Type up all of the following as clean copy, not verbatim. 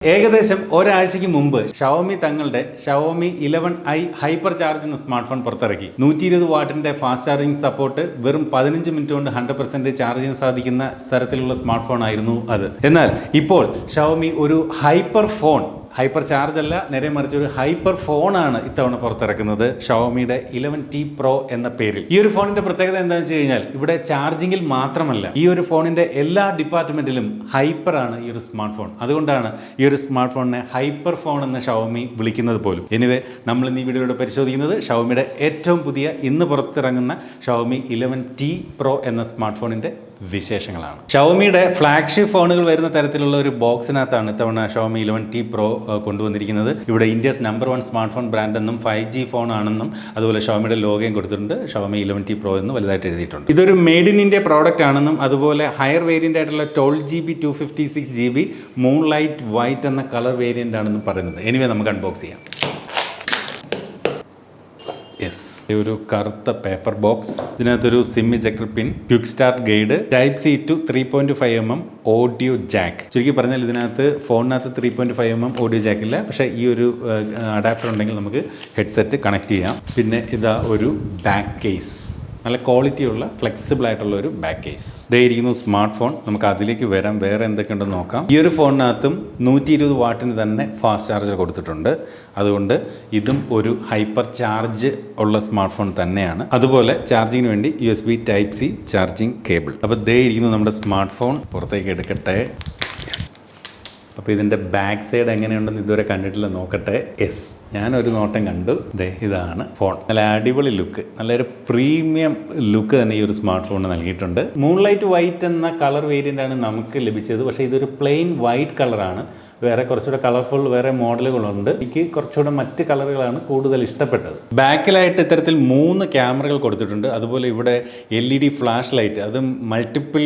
ഏകദേശം ഒരാഴ്ചയ്ക്ക് മുമ്പ് ഷവോമി തങ്ങളുടെ ഷവോമി 11i ഹൈപ്പർ ചാർജ് എന്ന സ്മാർട്ട് ഫോൺ പുറത്തിറക്കി. 120 വാട്ടിന്റെ ഫാസ്റ്റ് ചാർജിംഗ് സപ്പോർട്ട്, വെറും 15 മിനിറ്റ് കൊണ്ട് 100% ചാർജ് ചെയ്യാൻ സാധിക്കുന്ന തരത്തിലുള്ള സ്മാർട്ട് ഫോൺ ആയിരുന്നു അത്. എന്നാൽ ഇപ്പോൾ ഷവോമി ഒരു ഹൈപ്പർ ചാർജ് അല്ല, നേരെ മറിച്ച് ഒരു ഹൈപ്പർ ഫോണാണ് ഇത്തവണ പുറത്തിറക്കുന്നത്, ഷവോമിയുടെ 11T Pro എന്ന പേരിൽ. ഈ ഒരു ഫോണിന്റെ പ്രത്യേകത എന്താണെന്ന് വെച്ച് കഴിഞ്ഞാൽ ഇവിടെ ചാർജിങ്ങിൽ മാത്രമല്ല, ഈ ഒരു ഫോണിന്റെ എല്ലാ ഡിപ്പാർട്ട്മെന്റിലും ഹൈപ്പറാണ് ഈ ഒരു സ്മാർട്ട് ഫോൺ. അതുകൊണ്ടാണ് ഈ ഒരു സ്മാർട്ട് ഫോണിനെ ഹൈപ്പർ ഫോൺ എന്ന് ഷവോമി വിളിക്കുന്നത് പോലും. എനിവേ, നമ്മൾ ഇന്ന് ഈ വീഡിയോയിലൂടെ പരിശോധിക്കുന്നത് ഷവോമിയുടെ ഏറ്റവും പുതിയ ഇന്ന് പുറത്തിറങ്ങുന്ന ഷവോമി 11T Pro എന്ന സ്മാർട്ട് ഫോണിന്റെ വിശേഷങ്ങളാണ്. ഷവോമിയുടെ ഫ്ലാഗ്ഷിപ്പ് ഫോണുകൾ വരുന്ന തരത്തിലുള്ള ഒരു ബോക്സിനകത്താണ് ഇത്തവണ ഷവോമി 11T Pro കൊണ്ടുവന്നിരിക്കുന്നത്. ഇവിടെ India's number 1 smart phone brand എന്നും 5G ഫോൺ ആണെന്നും അതുപോലെ ഷവോമിയുടെ ലോഗോയും കൊടുത്തിട്ടുണ്ട്. ഷവോമി 11T Pro എന്ന് വലുതായിട്ട് എഴുതിയിട്ടുണ്ട്. ഇതൊരു മെയ്ഡ് ഇൻ ഇന്ത്യ പ്രോഡക്റ്റ് ആണെന്നും അതുപോലെ ഹയർ വേരിയന്റ് ആയിട്ടുള്ള 12GB 256GB മൂൺലൈറ്റ് വൈറ്റ് എന്ന കളർ വേരിയന്റ് ആണെന്നും പറയുന്നത്. എനിവേ, നമുക്ക് അൺബോക്സ് ചെയ്യാം. യെസ്, ഒരു കറുത്ത പേപ്പർ ബോക്സ്, ഇതിനകത്തൊരു SIM ejector pin, quick start guide, type C to 3.5mm audio jack. ചുരുക്കി പറഞ്ഞാൽ ഇതിനകത്ത് ഫോണിനകത്ത് 3.5mm ഓഡിയോ ജാക്ക് ഇല്ല, പക്ഷേ ഈ ഒരു അഡാപ്റ്റർ ഉണ്ടെങ്കിൽ നമുക്ക് ഹെഡ്സെറ്റ് കണക്ട് ചെയ്യാം. പിന്നെ ഇതാ ഒരു ബാക്ക് കേസ്, നല്ല ക്വാളിറ്റിയുള്ള ഫ്ലെക്സിബിൾ ആയിട്ടുള്ള ഒരു ബാക്ക് കേസ്. ഇതേ ഇരിക്കുന്നു സ്മാർട്ട് ഫോൺ. നമുക്ക് അതിലേക്ക് വരാം, വേറെ എന്തൊക്കെയുണ്ടെന്ന് നോക്കാം. ഈ ഒരു ഫോണിനകത്തും 120 വാട്ടിന് തന്നെ ഫാസ്റ്റ് ചാർജർ കൊടുത്തിട്ടുണ്ട്. അതുകൊണ്ട് ഇതും ഒരു ഹൈപ്പർ ചാർജ് ഉള്ള സ്മാർട്ട് ഫോൺ തന്നെയാണ്. അതുപോലെ ചാർജിങ്ങിന് വേണ്ടി USB Type-C ചാർജിങ് കേബിൾ. അപ്പോൾ ഇതേ ഇരിക്കുന്നു നമ്മുടെ സ്മാർട്ട് ഫോൺ. പുറത്തേക്ക് എടുക്കട്ടെ. അപ്പോൾ ഇതിൻ്റെ ബാക്ക് സൈഡ് എങ്ങനെയുണ്ടെന്ന് ഇതുവരെ കണ്ടിട്ടില്ല, നോക്കട്ടെ. യെസ്, ഞാനൊരു നോട്ടം കണ്ടു. ഇതാണ് ഫോൺ. നല്ല അടിപൊളി ലുക്ക്, നല്ലൊരു പ്രീമിയം ലുക്ക് തന്നെ ഈ ഒരു സ്മാർട്ട് ഫോണിന് നൽകിയിട്ടുണ്ട്. മൂൺലൈറ്റ് വൈറ്റ് എന്ന കളർ വേരിയൻ്റ് ആണ് നമുക്ക് ലഭിച്ചത്. പക്ഷേ ഇതൊരു പ്ലെയിൻ വൈറ്റ് കളറാണ്. വേറെ കുറച്ചുകൂടെ കളർഫുൾ വേറെ മോഡലുകളുണ്ട്. എനിക്ക് കുറച്ചുകൂടെ മറ്റ് കളറുകളാണ് കൂടുതൽ ഇഷ്ടപ്പെട്ടത്. ബാക്കിലായിട്ട് ഇത്തരത്തിൽ 3 ക്യാമറകൾ കൊടുത്തിട്ടുണ്ട്. അതുപോലെ ഇവിടെ LED ഫ്ലാഷ് ലൈറ്റ്, അതും മൾട്ടിപ്പിൾ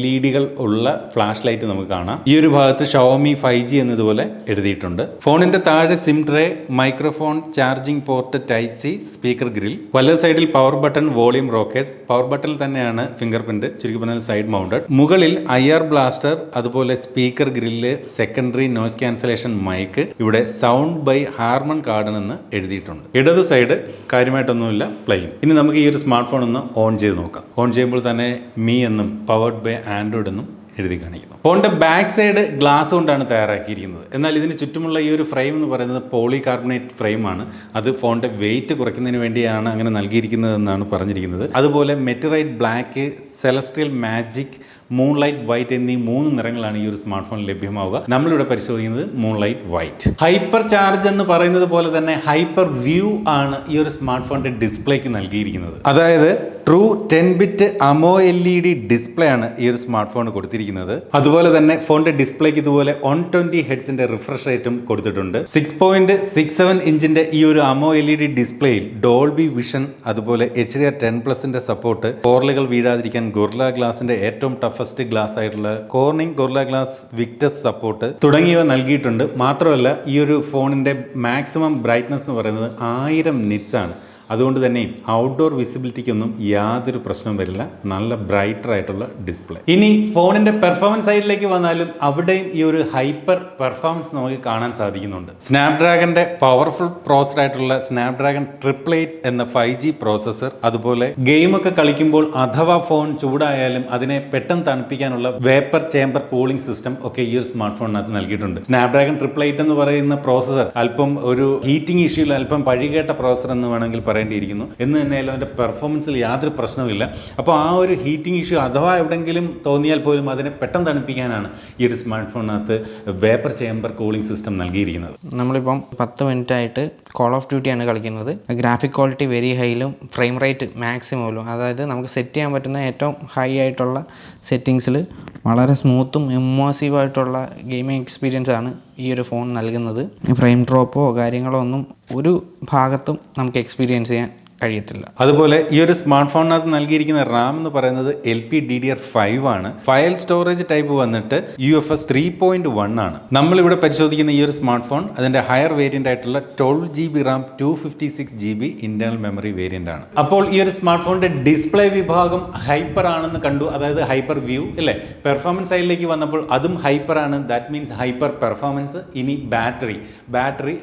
LEDകൾ ഉള്ള ഫ്ലാഷ് ലൈറ്റ് നമുക്ക് കാണാം. ഈ ഒരു ഭാഗത്ത് ഷവോമി 5G എന്നതുപോലെ എഴുതിയിട്ടുണ്ട്. ഫോണിന്റെ താഴെ SIM tray, microphone, charging port, Type-C, speaker grill, വലത് സൈഡിൽ power button, volume rockers. Power ബട്ടണിൽ തന്നെയാണ് ഫിംഗർ പ്രിന്റ്, ചുരുക്കി പറഞ്ഞാൽ സൈഡ് മൗണ്ടഡ്. മുകളിൽ IR ബ്ലാസ്റ്റർ, അതുപോലെ speaker grill, secondary noise cancellation mic, ഇവിടെ സൗണ്ട് ബൈ ഹാർമൺ കാർഡൻ എന്ന് എഴുതിയിട്ടുണ്ട്. ഇടത് സൈഡ് കാര്യമായിട്ടൊന്നുമില്ല, പ്ലെയിൻ. ഇനി നമുക്ക് ഈ ഒരു സ്മാർട്ട് ഫോൺ ഒന്ന് ഓൺ ചെയ്ത് നോക്കാം. ഓൺ ചെയ്യുമ്പോൾ തന്നെ മീ എന്നും പവർഡ് ബൈ ആൻഡ്രോയിഡ് എന്നും എഴുതി കാണിക്കുന്നു. ഫോണിന്റെ ബാക്ക് സൈഡ് ഗ്ലാസ് കൊണ്ടാണ് തയ്യാറാക്കിയിരിക്കുന്നത്. എന്നാൽ ഇതിന് ചുറ്റുമുള്ള ഈ ഒരു ഫ്രെയിം എന്ന് പറയുന്നത് പോളികാർബണേറ്റ് ഫ്രെയിമാണ്. അത് ഫോണിന്റെ വെയിറ്റ് കുറയ്ക്കുന്നതിന് വേണ്ടിയാണ് അങ്ങനെ നൽകിയിരിക്കുന്നതെന്നാണ് പറഞ്ഞിരിക്കുന്നത്. അതുപോലെ മെറ്ററൈറ്റ് black, celestial magic, moonlight white എന്നീ 3 നിറങ്ങളാണ് ഈ ഒരു സ്മാർട്ട് ഫോണിൽ ലഭ്യമാവുക. നമ്മളിവിടെ പരിശോധിക്കുന്നത് മൂൺലൈറ്റ് വൈറ്റ്. ഹൈപ്പർ ചാർജ് എന്ന് പറയുന്നത് പോലെ തന്നെ ഹൈപ്പർ വ്യൂ ആണ് ഈ ഒരു സ്മാർട്ട് ഫോണിന്റെ ഡിസ്പ്ലേക്ക് നൽകിയിരിക്കുന്നത്. അതായത് ട്രൂ 10-bit AMOLED ഡിസ്പ്ലേ ആണ് ഈ ഒരു സ്മാർട്ട് ഫോൺ കൊടുത്തിരിക്കുന്നത്. അതുപോലെ തന്നെ ഫോണിന്റെ ഡിസ്പ്ലേക്ക് ഇതുപോലെ 120 ഹെർട്സിന്റെ റിഫ്രഷ് റേറ്റും കൊടുത്തിട്ടുണ്ട്. 6.67 ഇഞ്ചിന്റെ ഈ ഒരു AMOLED ഡിസ്പ്ലേയിൽ ഡോൾബി വിഷൻ, അതുപോലെ HDR10+ന്റെ സപ്പോർട്ട്, പോർലുകൾ വീഴാതിരിക്കാൻ ഗൊറില്ല ഗ്ലാസിന്റെ ഏറ്റവും ഫസ്റ്റ് ഗ്ലാസ് ആയിട്ടുള്ള Corning guerrilla glass Victus support തുടങ്ങിയവ നൽകിയിട്ടുണ്ട്. മാത്രമല്ല ഈ ഒരു ഫോണിന്റെ മാക്സിമം ബ്രൈറ്റ്നസ് എന്ന് പറയുന്നത് 1000 നിറ്റ്സ് ആണ്. അതുകൊണ്ട് തന്നെ ഔട്ട്ഡോർ വിസിബിലിറ്റിക്കൊന്നും യാതൊരു പ്രശ്നവും വരില്ല. നല്ല ബ്രൈറ്റർ ആയിട്ടുള്ള ഡിസ്പ്ലേ. ഇനി ഫോണിന്റെ പെർഫോമൻസ് സൈഡിലേക്ക് വന്നാലും അവിടെയും ഈ ഒരു ഹൈപ്പർ പെർഫോമൻസ് നമുക്ക് കാണാൻ സാധിക്കുന്നുണ്ട്. സ്നാപ്ഡ്രാഗന്റെ പവർഫുൾ പ്രോസസർ ആയിട്ടുള്ള സ്നാപ്ഡ്രാഗൺ 888 എന്ന 5G പ്രോസസർ, അതുപോലെ ഗെയിമൊക്കെ കളിക്കുമ്പോൾ അഥവാ ഫോൺ ചൂടായാലും അതിനെ പെട്ടെന്ന് തണുപ്പിക്കാനുള്ള വേപ്പർ ചേംബർ കൂളിംഗ് സിസ്റ്റം ഒക്കെ ഈ ഒരു സ്മാർട്ട് ഫോണിനകത്ത് നൽകിയിട്ടുണ്ട്. സ്നാപ്ഡ്രാഗൺ 888 എന്ന് പറയുന്ന പ്രോസസർ അല്പം ഒരു ഹീറ്റിംഗ് ഇഷ്യൂയിൽ അല്പം പഴികേട്ട പ്രോസസർ എന്ന് വേണമെങ്കിൽ പറയേണ്ടിയിരിക്കുന്നു. എന്ന് തന്നെയാലും അതിൻ്റെ പെർഫോമൻസിൽ യാതൊരു പ്രശ്നവുമില്ല. അപ്പോൾ ആ ഒരു ഹീറ്റിംഗ് ഇഷ്യൂ അഥവാ എവിടെയെങ്കിലും തോന്നിയാൽ പോലും അതിനെ പെട്ടെന്ന് തണുപ്പിക്കാനാണ് ഈ ഒരു സ്മാർട്ട് ഫോണിനകത്ത് വേപ്പർ ചേംബർ കൂളിംഗ് സിസ്റ്റം നൽകിയിരിക്കുന്നത്. നമ്മളിപ്പം 10 മിനിറ്റായിട്ട് കോൾ ഓഫ് ഡ്യൂട്ടിയാണ് കളിക്കുന്നത്. ഗ്രാഫിക് ക്വാളിറ്റി വെരി ഹൈയിലും ഫ്രെയിം റേറ്റ് മാക്സിമമിലും, അതായത് നമുക്ക് സെറ്റ് ചെയ്യാൻ പറ്റുന്ന ഏറ്റവും ഹൈ ആയിട്ടുള്ള സെറ്റിങ്സിൽ വളരെ സ്മൂത്തും ഇമ്മേഴ്സീവായിട്ടുള്ള ഗെയിമിംഗ് എക്സ്പീരിയൻസ് ആണ് ഈ ഒരു ഫോൺ നൽകുന്നത്. ഫ്രെയിം ഡ്രോപ്പോ കാര്യങ്ങളോ ഒന്നും ഒരു ഭാഗത്തും നമുക്ക് എക്സ്പീരിയൻസ് ചെയ്യാൻ കഴിയത്തില്ല. അതുപോലെ ഈ ഒരു സ്മാർട്ട് ഫോണിനകത്ത് നൽകിയിരിക്കുന്ന റാം എന്ന് പറയുന്നത് LPDDR5 ആണ്. ഫയൽ സ്റ്റോറേജ് ടൈപ്പ് വന്നിട്ട് UFS 3.1 ആണ്. നമ്മളിവിടെ പരിശോധിക്കുന്ന ഈ ഒരു സ്മാർട്ട് ഫോൺ അതിന്റെ ഹയർ വേരിയന്റ് ആയിട്ടുള്ള 12GB Ram 256GB internal memory variant ആണ്. അപ്പോൾ ഈ ഒരു സ്മാർട്ട് ഫോണിന്റെ ഡിസ്പ്ലേ വിഭാഗം ഹൈപ്പർ ആണെന്ന് കണ്ടു, അതായത് ഹൈപ്പർ വ്യൂ അല്ലേ. പെർഫോമൻസ് സൈഡിലേക്ക് വന്നപ്പോൾ അതും ഹൈപ്പർ ആണ്, ദാറ്റ് മീൻസ് ഹൈപ്പർ പെർഫോമൻസ്. ഇനി ബാറ്ററി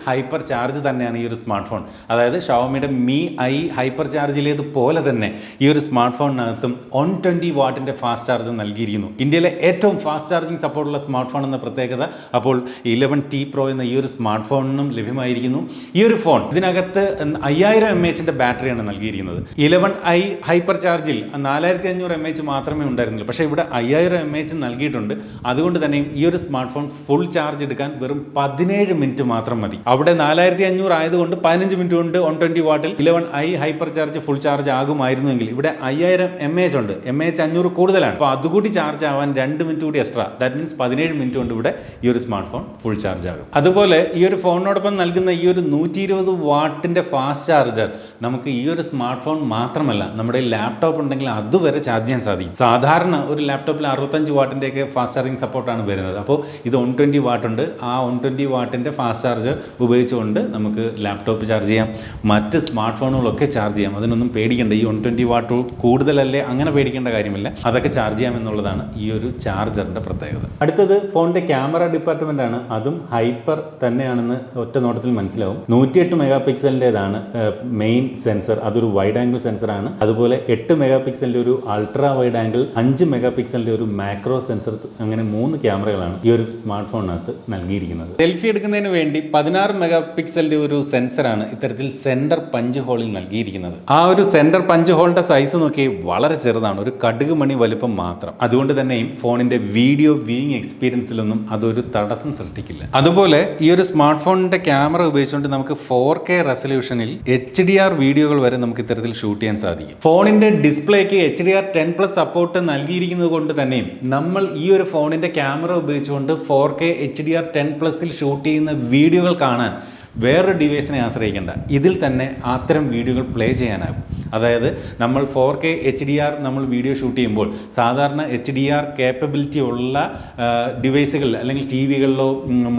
ഹൈപ്പർ ചാർജ് തന്നെയാണ് ഈ ഒരു സ്മാർട്ട് ഫോൺ. അതായത് ഷവോമിയുടെ Mi I ഹൈപ്പർ ചാർജിലേതുപോലെ തന്നെ ഈ ഒരു സ്മാർട്ട് ഫോണിനകത്തും 120 വാട്ടിന്റെ ഫാസ്റ്റ് ചാർജ് നൽകിയിരിക്കുന്നു. ഇന്ത്യയിലെ ഏറ്റവും ഫാസ്റ്റ് ചാർജിങ് സപ്പോർട്ടുള്ള സ്മാർട്ട് ഫോൺ എന്ന പ്രത്യേകത അപ്പോൾ 11T Pro എന്ന ഈ ഒരു സ്മാർട്ട് ഫോണിനും ലഭ്യമായിരിക്കുന്നു. ഈ ഒരു ഫോൺ ഇതിനകത്ത് 5000 mAh ബാറ്ററിയാണ് നൽകിയിരിക്കുന്നത്. 11i ഹൈപ്പർ ചാർജിൽ 4500 mAh മാത്രമേ ഉണ്ടായിരുന്നുള്ളൂ, പക്ഷേ ഇവിടെ 5000 mAh നൽകിയിട്ടുണ്ട്. അതുകൊണ്ട് തന്നെ ഈ ഒരു സ്മാർട്ട് ഫോൺ ഫുൾ ചാർജ് എടുക്കാൻ വെറും 17 മിനിറ്റ് മാത്രം മതി. അവിടെ 4500 ആയതുകൊണ്ട് 15 മിനിറ്റ് കൊണ്ട് 120 വാട്ടിൽ 11i hyper charge full charge ആകുമായിരുന്നെങ്കിൽ ഇവിടെ 5000 mAh ഉണ്ട്, mAh 500 കൂടുതലാണ്. അപ്പോൾ അതുകൂടി ചാർജ് ആവാൻ 2 മിനിറ്റ് കൂടി എക്സ്ട്രാ, ദാറ്റ് മീൻസ് 17 മിനിറ്റ് കൊണ്ട് ഇവിടെ ഈ ഒരു സ്മാർട്ട് ഫോൺ ഫുൾ ചാർജ് ആകും. അതുപോലെ ഈ ഒരു ഫോണിനോടൊപ്പം നൽകുന്ന ഈ ഒരു 120 വാട്ടിന്റെ ഫാസ്റ്റ് ചാർജർ നമുക്ക് ഈ ഒരു സ്മാർട്ട് ഫോൺ മാത്രമല്ല നമ്മുടെ ലാപ്ടോപ്പ് ഉണ്ടെങ്കിൽ അതുവരെ ചാർജ് ചെയ്യാൻ സാധിക്കും. സാധാരണ ഒരു ലാപ്ടോപ്പിൽ 65 വാട്ടിന്റെ ഒക്കെ ഫാസ്റ്റ് ചാർജിങ് സപ്പോർട്ടാണ് വരുന്നത്. അപ്പോൾ ഇത് 120 വാട്ട് ഉണ്ട്. ആ 120 വാട്ടിന്റെ ഫാസ്റ്റ് ചാർജർ ഉപയോഗിച്ചുകൊണ്ട് നമുക്ക് ലാപ്ടോപ്പ് ചാർജ് ചെയ്യാം, മറ്റ് സ്മാർട്ട് ഫോണുകളൊക്കെ ചാർജ് ചെയ്യാം. അതിനൊന്നും പേടിക്കേണ്ട. ഈ 120 വാട്ട് കൂടുതലല്ലേ, അങ്ങനെ പേടിക്കേണ്ട കാര്യമില്ല. അതൊക്കെ ചാർജ് ചെയ്യാം എന്നുള്ളതാണ് ഈ ഒരു ചാർജറിന്റെ പ്രത്യേകത. അടുത്തത് ഫോണിന്റെ ക്യാമറ ഡിപ്പാർട്ട്മെന്റ് ആണ്. അതും ഹൈപ്പർ തന്നെയാണെന്ന് ഒറ്റ നോട്ടത്തിൽ മനസ്സിലാവും. 108 മെഗാ പിക്സലിൻ്റെതാണ് മെയിൻ സെൻസർ, അതൊരു വൈഡ് ആംഗിൾ സെൻസറാണ്. അതുപോലെ 8 മെഗാ പിക്സലിന്റെ ഒരു അൾട്രാ വൈഡ് ആംഗിൾ, 5 മെഗാ പിക്സലിന്റെ ഒരു മാക്രോ സെൻസർ, അങ്ങനെ 3 ക്യാമറകളാണ് ഈ ഒരു സ്മാർട്ട് ഫോണിനകത്ത് നൽകിയിരിക്കുന്നത്. സെൽഫി എടുക്കുന്നതിന് വേണ്ടി 16 മെഗാ പിക്സലിന്റെ ഒരു സെൻസറാണ് ഇത്തരത്തിൽ സെന്റർ പഞ്ച് ഹോളിൽ നൽകിയിരിക്കുന്നത്. ആ ഒരു സെന്റർ പഞ്ച് ഹോളിന്റെ സൈസ് നോക്കി വളരെ ചെറുതാണ്, ഒരു കടുക് മണി വലിപ്പം മാത്രം. അതുകൊണ്ട് തന്നെയും ഫോണിന്റെ വീഡിയോ വ്യൂയിങ് എക്സ്പീരിയൻസിലൊന്നും അതൊരു തടസ്സം സൃഷ്ടിക്കില്ല. അതുപോലെ ഈ ഒരു സ്മാർട്ട് ഫോണിന്റെ ക്യാമറ ഉപയോഗിച്ചുകൊണ്ട് നമുക്ക് 4K റെസൊല്യൂഷനിൽ HDR വീഡിയോകൾ വരെ നമുക്ക് ഇത്തരത്തിൽ ഷൂട്ട് ചെയ്യാൻ സാധിക്കും. ഫോണിന്റെ ഡിസ്പ്ലേക്ക് HDR10+ സപ്പോർട്ട് നൽകിയിരിക്കുന്നത് കൊണ്ട് തന്നെയും നമ്മൾ ഈ ഒരു ഫോണിന്റെ ക്യാമറ ഉപയോഗിച്ചുകൊണ്ട് 4K HDR10+ൽ ഷൂട്ട് ചെയ്യുന്ന വീഡിയോകൾ കാണാൻ വേറൊരു ഡിവൈസിനെ ആശ്രയിക്കേണ്ട. ഇതിൽ തന്നെ അത്തരം വീഡിയോകൾ പ്ലേ ചെയ്യാനാകും. അതായത് നമ്മൾ 4K HDR നമ്മൾ വീഡിയോ ഷൂട്ട് ചെയ്യുമ്പോൾ സാധാരണ HDR കേപ്പബിലിറ്റി ഉള്ള ഡിവൈസുകൾ അല്ലെങ്കിൽ TVകളിലോ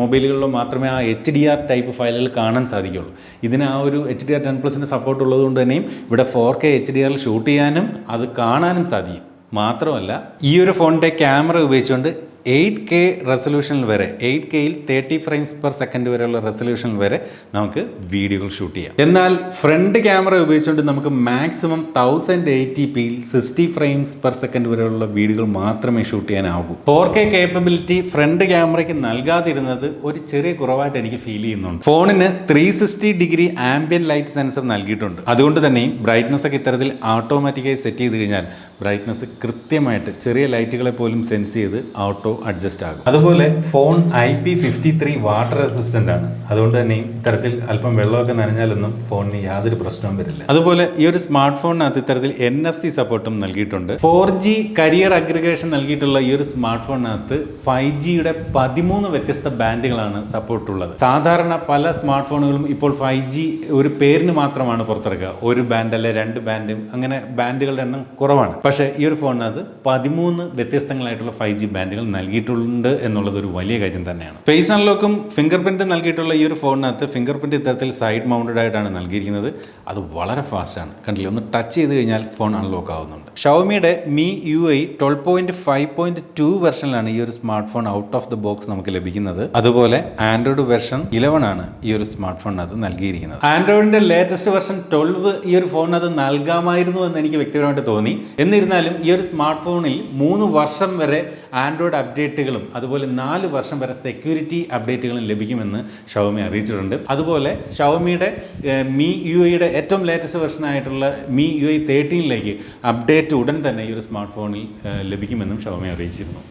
മൊബൈലുകളിലോ മാത്രമേ ആ HDR ടൈപ്പ് ഫയലുകൾ കാണാൻ സാധിക്കുകയുള്ളൂ. ഇതിന് ആ ഒരു HDR10+ന്റെ സപ്പോർട്ട് ഉള്ളതുകൊണ്ട് തന്നെയും ഇവിടെ 4K HDRൽ ഷൂട്ട് ചെയ്യാനും അത് കാണാനും സാധിക്കും. മാത്രമല്ല ഈ ഒരു ഫോണിൻ്റെ ക്യാമറ ഉപയോഗിച്ചുകൊണ്ട് 8K റെസൊല്യൂഷനിൽ വരെ 8Kയിൽ 30 ഫ്രെയിംസ് പെർ സെക്കൻഡ് വരെയുള്ള റെസൊല്യൂഷനിൽ വരെ നമുക്ക് വീഡിയോകൾ ഷൂട്ട് ചെയ്യാം. എന്നാൽ ഫ്രണ്ട് ക്യാമറ ഉപയോഗിച്ചുകൊണ്ട് നമുക്ക് മാക്സിമം 1080pയിൽ 60 ഫ്രെയിംസ് പെർ സെക്കൻഡ് വരെയുള്ള വീഡിയോകൾ മാത്രമേ ഷൂട്ട് ചെയ്യാനാവൂ. 4K കേപ്പബിലിറ്റി ഫ്രണ്ട് ക്യാമറയ്ക്ക് നൽകാതിരുന്നത് ഒരു ചെറിയ കുറവായിട്ട് എനിക്ക് ഫീൽ ചെയ്യുന്നുണ്ട്. ഫോണിന് 360 ഡിഗ്രി ആംബിയൻ ലൈറ്റ് സെൻസർ നൽകിയിട്ടുണ്ട്. അതുകൊണ്ട് തന്നെ ബ്രൈറ്റ്നസ് ഒക്കെ ഇത്തരത്തിൽ ഓട്ടോമാറ്റിക്കായി സെറ്റ് ചെയ്ത് കഴിഞ്ഞാൽ ബ്രൈറ്റ്നസ് കൃത്യമായിട്ട് ചെറിയ ലൈറ്റുകളെ പോലും സെൻസ് ചെയ്ത് ഓട്ടോ അഡ്ജസ്റ്റ് ആകും. അതുപോലെ ഫോൺ IP53 വാട്ടർ റെസിസ്റ്റന്റ് ആണ്. അതുകൊണ്ട് തന്നെ ഇത്തരത്തിൽ അല്പം വെള്ളമൊക്കെ നനഞ്ഞാലൊന്നും ഫോണിന് യാതൊരു പ്രശ്നവും വരില്ല. അതുപോലെ ഈ ഒരു സ്മാർട്ട് ഫോണിനകത്ത് ഇത്തരത്തിൽ NFC സപ്പോർട്ടും നൽകിയിട്ടുണ്ട്. 4G കരിയർ അഗ്രിഗേഷൻ നൽകിയിട്ടുള്ള ഈ ഒരു സ്മാർട്ട് ഫോണിനകത്ത് 5Gയുടെ 13 വ്യത്യസ്ത ബാൻഡുകളാണ് സപ്പോർട്ടുള്ളത്. സാധാരണ പല സ്മാർട്ട് ഫോണുകളും ഇപ്പോൾ 5G ഒരു പേരിന് മാത്രമാണ് പുറത്തിറക്കുക. ഒരു ബാൻഡ് അല്ലെ 2 ബാൻഡും അങ്ങനെ ബാൻഡുകളുടെ എണ്ണം കുറവാണ്. പക്ഷേ ഈ ഒരു ഫോണിനകത്ത് 13 വ്യത്യസ്തങ്ങളായിട്ടുള്ള 5G ബാൻഡുകൾ നൽകിയിട്ടുണ്ട് എന്നുള്ളത് ഒരു വലിയ കാര്യം തന്നെയാണ്. ഫേസ് അൺലോക്കും ഫിംഗർ പ്രിന്റ് നൽകിയിട്ടുള്ള ഈ ഒരു ഫോണിനകത്ത് ഫിംഗർ പ്രിന്റ് ഇത്തരത്തിൽ സൈഡ് മൗണ്ടഡ് ആയിട്ടാണ് നൽകിയിരിക്കുന്നത്. അത് വളരെ ഫാസ്റ്റ് ആണ്. കണ്ടില്ലേ, ഒന്ന് ടച്ച് ചെയ്ത് കഴിഞ്ഞാൽ ഫോൺ അൺലോക്ക് ആവുന്നുണ്ട്. ഷവോമിയുടെ Mi UI 12.5.2 വെർഷനിലാണ് ഈ ഒരു smart phone out of the box നമുക്ക് ലഭിക്കുന്നത്. അതുപോലെ ആൻഡ്രോയിഡ് വെർഷൻ 11 ആണ് ഈ ഒരു സ്മാർട്ട് ഫോണിനകത്ത് നൽകിയിരിക്കുന്നത്. ആൻഡ്രോയിഡിന്റെ ലേറ്റസ്റ്റ് വെർഷൻ 12 ഈ ഒരു ഫോണിനകത്ത് നൽകാമായിരുന്നു എന്ന് എനിക്ക് വ്യക്തിപരമായിട്ട് തോന്നി. എന്നിരുന്നാലും ഈ ഒരു സ്മാർട്ട് ഫോണിൽ 3 വർഷം വരെ ആൻഡ്രോയിഡ് അപ്ഡേറ്റുകളും അതുപോലെ 4 വർഷം വരെ സെക്യൂരിറ്റി അപ്ഡേറ്റുകളും ലഭിക്കുമെന്ന് ഷവോമി അറിയിച്ചിട്ടുണ്ട്. അതുപോലെ ഷവോമിയുടെ Mi UIയുടെ ഏറ്റവും ലേറ്റസ്റ്റ് വെർഷനായിട്ടുള്ള Mi UI 13ലേക്ക് അപ്ഡേറ്റ് ഉടൻ തന്നെ ഈ ഒരു സ്മാർട്ട് ഫോണിൽ ലഭിക്കുമെന്നും ഷവോമി അറിയിച്ചിരുന്നു.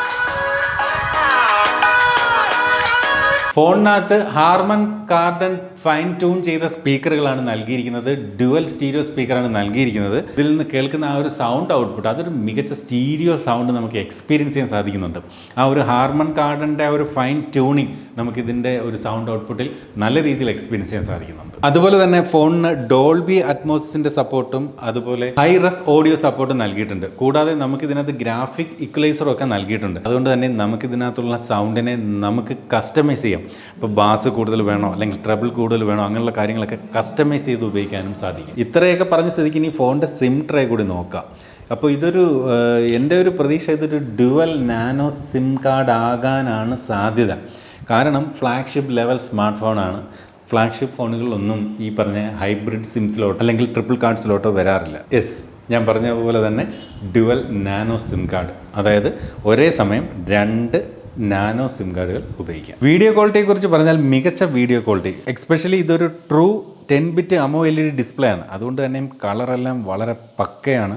ഫോണിനകത്ത് ഹാർമൻ കാർഡൻ ഫൈൻ ട്യൂൺ ചെയ്ത സ്പീക്കറുകളാണ് നൽകിയിരിക്കുന്നത്. ഡ്യുവൽ സ്റ്റീരിയോ സ്പീക്കറാണ് നൽകിയിരിക്കുന്നത്. ഇതിൽ നിന്ന് കേൾക്കുന്ന ആ ഒരു സൗണ്ട് ഔട്ട്പുട്ട് അതൊരു മികച്ച സ്റ്റീരിയോ സൗണ്ട് നമുക്ക് എക്സ്പീരിയൻസ് ചെയ്യാൻ സാധിക്കുന്നുണ്ട്. ആ ഒരു ഹാർമൺ കാർഡിൻ്റെ ആ ഒരു ഫൈൻ ട്യൂണിങ് നമുക്കിതിൻ്റെ ഒരു സൗണ്ട് ഔട്ട്പുട്ടിൽ നല്ല രീതിയിൽ എക്സ്പീരിയൻസ് ചെയ്യാൻ സാധിക്കുന്നുണ്ട്. അതുപോലെ തന്നെ ഫോണിന് ഡോൾബി അറ്റ്മോസിൻ്റെ സപ്പോർട്ടും അതുപോലെ ഹൈ റെസ് ഓഡിയോ സപ്പോർട്ടും നൽകിയിട്ടുണ്ട്. കൂടാതെ നമുക്കിതിനകത്ത് ഗ്രാഫിക് ഇക്വലൈസറും ഒക്കെ നൽകിയിട്ടുണ്ട്. അതുകൊണ്ട് തന്നെ നമുക്കിതിനകത്തുള്ള സൗണ്ടിനെ നമുക്ക് കസ്റ്റമൈസ് ചെയ്യാം. ഇപ്പോൾ ബാസ് കൂടുതൽ വേണോ അല്ലെങ്കിൽ ട്രബിൾ കൂടുതൽ വേണോ അങ്ങനെയുള്ള കാര്യങ്ങളൊക്കെ കസ്റ്റമൈസ് ചെയ്ത് ഉപയോഗിക്കാനും സാധിക്കും. ഇത്രയൊക്കെ പറഞ്ഞ സ്ഥിതിക്ക് ഇനി ഫോണിൻ്റെ സിം ട്രേ കൂടി നോക്കാം. അപ്പോൾ ഇതൊരു എൻ്റെ ഒരു പ്രതീക്ഷ ഇതൊരു ഡ്യുവൽ നാനോ സിം കാർഡ് ആകാനാണ് സാധ്യത. കാരണം ഫ്ലാഗ്ഷിപ്പ് ലെവൽ സ്മാർട്ട് ഫോണാണ്. ഫ്ലാഗ്ഷിപ്പ് ഫോണുകളിലൊന്നും ഈ പറഞ്ഞ ഹൈബ്രിഡ് സിംസിലോട്ടോ അല്ലെങ്കിൽ ട്രിപ്പിൾ കാർഡ്സിലോട്ടോ വരാറില്ല. ഞാൻ പറഞ്ഞ പോലെ തന്നെ ഡ്യുവൽ നാനോ സിം കാർഡ്, അതായത് ഒരേ സമയം 2 നാനോ സിം കാർഡുകൾ ഉപയോഗിക്കാം. വീഡിയോ ക്വാളിറ്റിയെക്കുറിച്ച് പറഞ്ഞാൽ മികച്ച വീഡിയോ ക്വാളിറ്റി, എക്സ്പെഷ്യലി ഇതൊരു ട്രൂ 10-bit AMOLED ഡിസ്പ്ലേ ആണ്. അതുകൊണ്ട് തന്നെയും കളറെല്ലാം വളരെ പക്കയാണ്.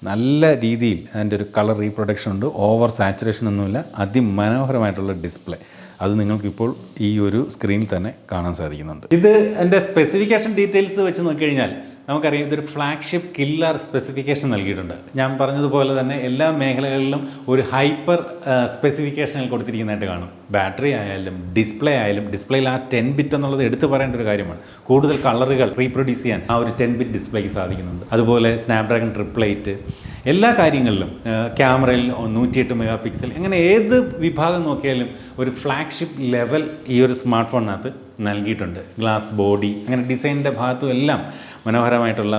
നല്ല രീതിയിൽ അതിൻ്റെ ഒരു കളർ റീപ്രൊഡക്ഷൻ ഉണ്ട്. ഓവർ സാച്ചുറേഷൻ ഒന്നുമില്ല. അതിമനോഹരമായിട്ടുള്ള ഡിസ്പ്ലേ അത് നിങ്ങൾക്കിപ്പോൾ ഈ ഒരു സ്ക്രീനിൽ തന്നെ കാണാൻ സാധിക്കുന്നുണ്ട്. ഇത് എൻ്റെ സ്പെസിഫിക്കേഷൻ ഡീറ്റെയിൽസ് വെച്ച് നോക്കിക്കഴിഞ്ഞാൽ നമുക്കറിയാം ഇതൊരു ഫ്ലാഗ്ഷിപ്പ് കില്ലർ സ്പെസിഫിക്കേഷൻ നൽകിയിട്ടുണ്ട്. ഞാൻ പറഞ്ഞതുപോലെ തന്നെ എല്ലാ മേഖലകളിലും ഒരു ഹൈപ്പർ സ്പെസിഫിക്കേഷനിൽ കൊടുത്തിരിക്കുന്നതായിട്ട് കാണും. ബാറ്ററി ആയാലും ഡിസ്പ്ലേ ആയാലും, ഡിസ്പ്ലേയിൽ ആ 10-bit എന്നുള്ളത് എടുത്തു പറയേണ്ട ഒരു കാര്യമാണ്. കൂടുതൽ കളറുകൾ റീപ്രൊഡ്യൂസ് ചെയ്യാൻ ആ ഒരു 10-bit ഡിസ്പ്ലേക്ക് സാധിക്കുന്നുണ്ട്. അതുപോലെ സ്നാപ്ഡ്രാഗൺ 888 എല്ലാ കാര്യങ്ങളിലും ക്യാമറയിൽ 108 മെഗാ പിക്സൽ, അങ്ങനെ ഏത് വിഭാഗം നോക്കിയാലും ഒരു ഫ്ലാഗ്ഷിപ്പ് ലെവൽ ഈ ഒരു സ്മാർട്ട് ഫോണിനകത്ത് നൽകിയിട്ടുണ്ട്. ഗ്ലാസ് ബോഡി അങ്ങനെ ഡിസൈനിൻ്റെ ഭാഗത്തും എല്ലാം മനോഹരമായിട്ടുള്ള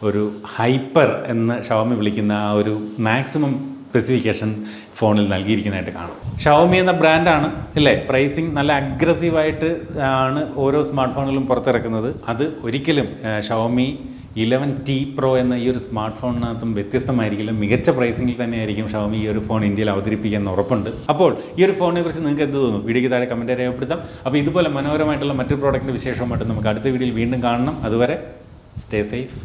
ഒരു ഹൈപ്പർ എന്ന് ഷവോമി വിളിക്കുന്ന ആ ഒരു മാക്സിമം സ്പെസിഫിക്കേഷൻ ഫോണിൽ നൽകിയിരിക്കുന്നതായിട്ട് കാണും. ഷവോമി എന്ന ബ്രാൻഡാണ് അല്ലേ, പ്രൈസിങ് നല്ല അഗ്രസീവായിട്ട് ആണ് ഓരോ സ്മാർട്ട് ഫോണുകളും പുറത്തിറക്കുന്നത്. അത് ഒരിക്കലും ഷവോമി 11T Pro എന്ന ഈ ഒരു സ്മാർട്ട് ഫോണിനകത്തും വ്യത്യസ്തമായിരിക്കില്ല. മികച്ച പ്രൈസിങ്ങിൽ തന്നെയായിരിക്കും ഷവോമി ഈ ഒരു ഫോൺ ഇന്ത്യയിൽ അവതരിപ്പിക്കാൻ ഉറപ്പുണ്ട്. അപ്പോൾ ഈ ഒരു ഫോണിനെ കുറിച്ച് നിങ്ങൾക്ക് എന്ത് തോന്നുന്നു? വീഡിയോയ്ക്ക് താഴെ കമൻറ്റ് രേഖപ്പെടുത്താം. അപ്പോൾ ഇതുപോലെ മനോഹരമായിട്ടുള്ള മറ്റൊരു പ്രോഡക്റ്റിൻ്റെ വിശേഷമായിട്ട് നമുക്ക് അടുത്ത വീഡിയോയിൽ വീണ്ടും കാണണം. അതുവരെ സ്റ്റേ സേഫ്.